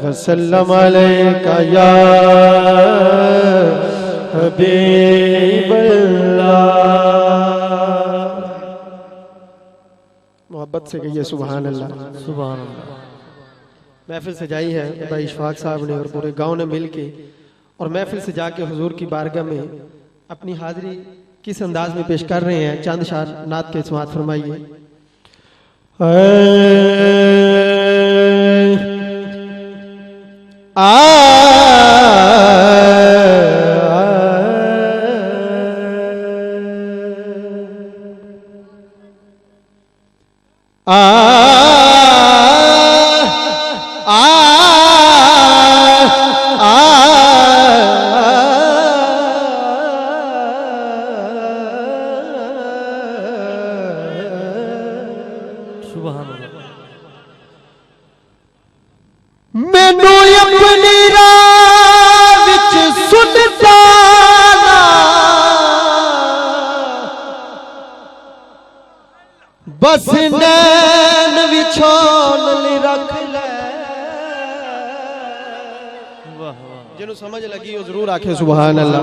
वसल्लम अलैका या हबीबल्लाह। मोहब्बत से कहिए सुभान अल्लाह। सुभान अल्लाह। महफिल सजाई है भाई इशफाक साहब ने और पूरे गांव ने मिल के, और महफिल से जाके हुजूर की बारगाह में अपनी हाजिरी किस अंदाज में पेश कर रहे हैं। चंद शार नात के समाअत फरमाइए। मैनू अपनी राह विच सुनता बस नैन विछोन ली रख ले। जिन्हों समझ लगी वो जरूर आखे सुभान अल्लाह।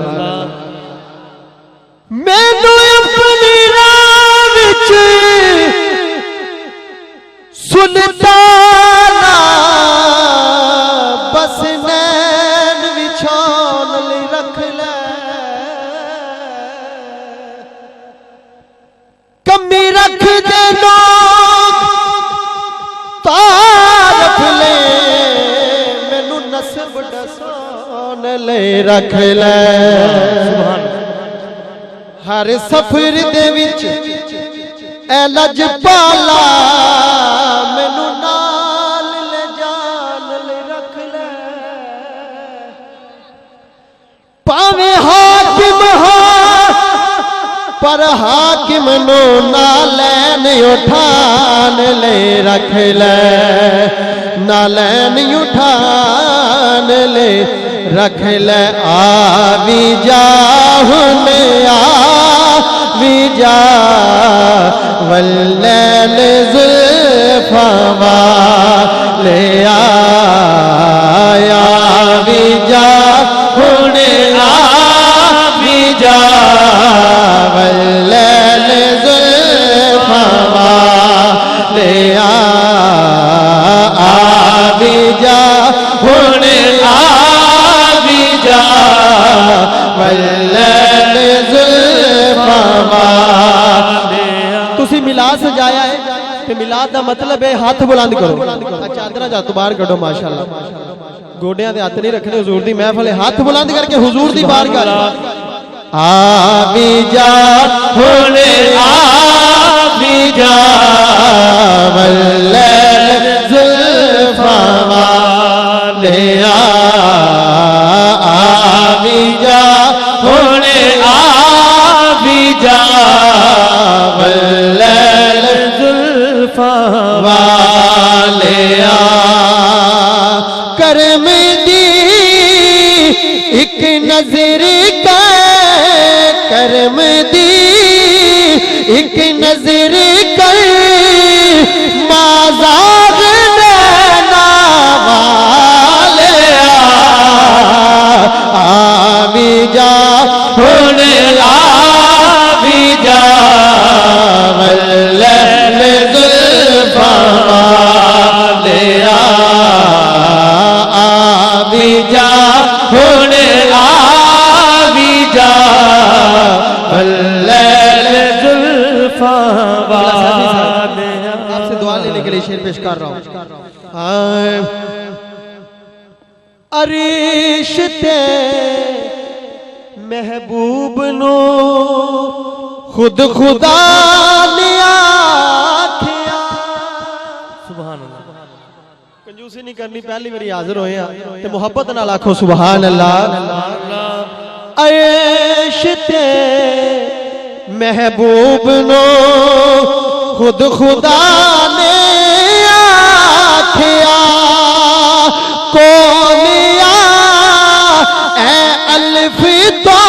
मैनू अपनी राह विच सुनता बस नैन विछोन ली रख ले। कमी रख दे लोग तारफ ले, मैनू नस्ब डसान ले रख ले। हर सफर दे विच ऐ लजपाला मैनू नाल ले जान ले रख ले। पावे हाकिम हा पर हाकिम नो ना लैन उठान ले रख ले। ना लैन उठान ले रख ले। आवी जा हुने आवी जा वल्लैल जुल्फा वाले आया। आवी जा हुने आवी जा वल्लैल जुल्फा वाले आवी जा हुने आवी जा वल्लैल जुल्फा वाले। तुसी मिलाद सजाया है ते मिलाद दा मतलब है हाथ बुलंद करो। चादरा जा तो बाहर कढो माशाअल्लाह। गोडियां दे हाथ नहीं रखने हुजूर दी महफिल। हाथ बुलंद करके हुजूर दी बारगाह आवी जा हुने आवी जा वल्लैल जुल्फा वाले आवी जा हुने आवी जा वल्लैल जुल्फा वाले करम दी एक नजर का करम दी एक नजर कर माज़ार नैना वाले आवी जा हुने आवी जा वल्लैल जुल्फा वाले आवी जा हुने आवी जा वल्लैल जुल्फा वाले। आपसे दुआ लेने के लिए शेर पेश कर रहा हूं। अरिश्ते महबूब नो खुद खुदा ने आखिया। सुभान अल्लाह। कंजूसी नहीं करनी, पहली बारी हाजिर होए ते मुहब्बत नाल आखो सुभान अल्लाह। अरिश्ते महबूब नो खुद खुदा ने आखिया। कोनिया ए अल्फ तो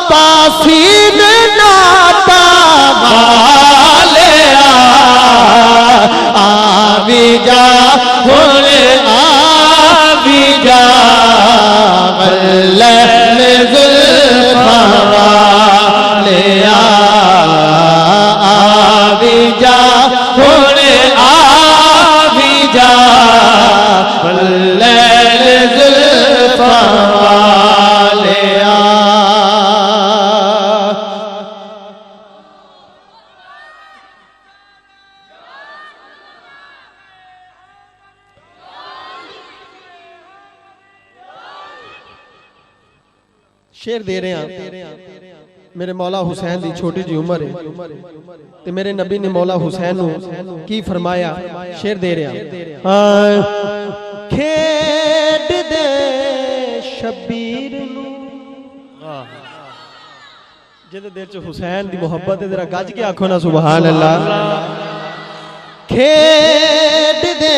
तासीन नाता वाले आवी जा शेर दे रहे हैं मेरे मौला हुसैन दी छोटी जी उम्र है ते मेरे नबी ने मौला हुसैन नू की फरमाया शेर दे रहे हैं खेड दे शबीर नू जिहदे दिल च हुसैन दी मोहब्बत है जरा गज के आखो ना सुभान अल्लाह खेड दे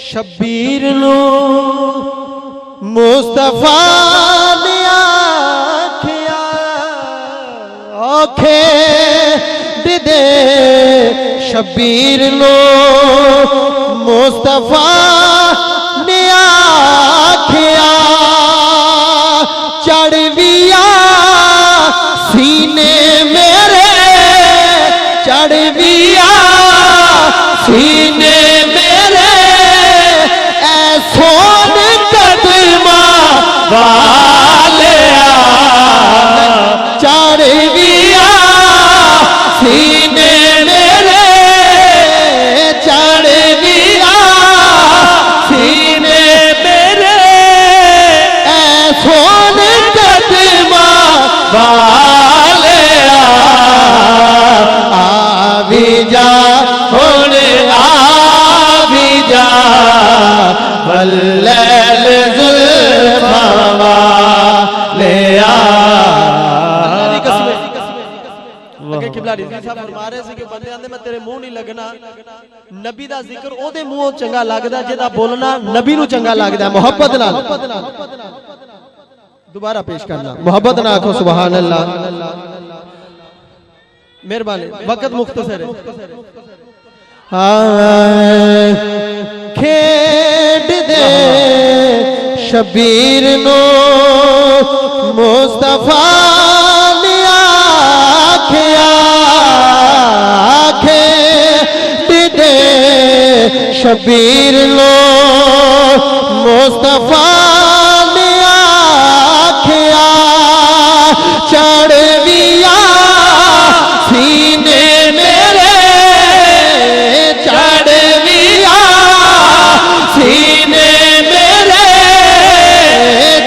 शबीर नू मुस्तफा ने आखिया खेड दे शबीर नू मुस्तफा ने आखिया चढ़विया सीने मेरे चढ़विया सीने मेरे सोन कदमा वालिया चढ़विया सीने मेरे चढ़विया सीने मेरे सोन कदमा वालिया आवी जा होने आवी जा वल्लैल ज़ुल्फ़ा वालिया अल्लाह दी कसम अगे किबला रिज़वी साहब फरमा रहे सी कि बंदे आंदे मैं तेरे मुंह नहीं लगना नबी दा जिक्र ओदे मुंहों चंगा लगदा जेदा बोलना नबी नू चंगा लगदा मोहब्बत नाल दोबारा पेश करना मोहब्बत ना आखो सुभान अल्लाह मेहरबानी वक्त मुख्तसर है खेड दे शबीर नो मुस्तफा ने आखिया खेड दे शबीर नो मुस्तफा ने आखिया चढ़विया सीने मेरे चढ़विया सीने मेरे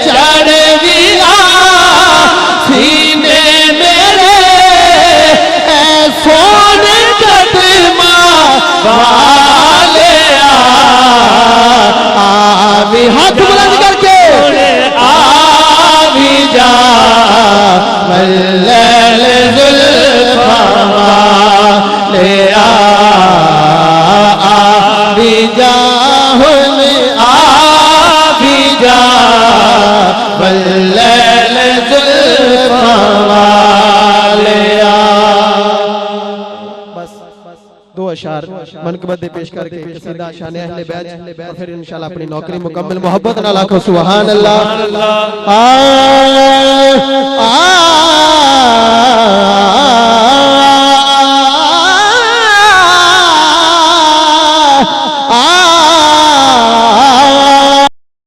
चढ़विया सीने मेरे सोन कदमा वालिया आवी हाथ बुलंद करके आवी जा वल्लैल ज़ुल्फ़ा वालिया आवी जा हुने आवी जा वल्लैल ज़ुल्फ़ा वालिया बस दो अशार मनकबत पेश करके कसीदा शान अहले बैत और फिर इंशाल्लाह अपनी नौकरी मुकम्मल मोहब्बत नाल आखो सुभान अल्लाह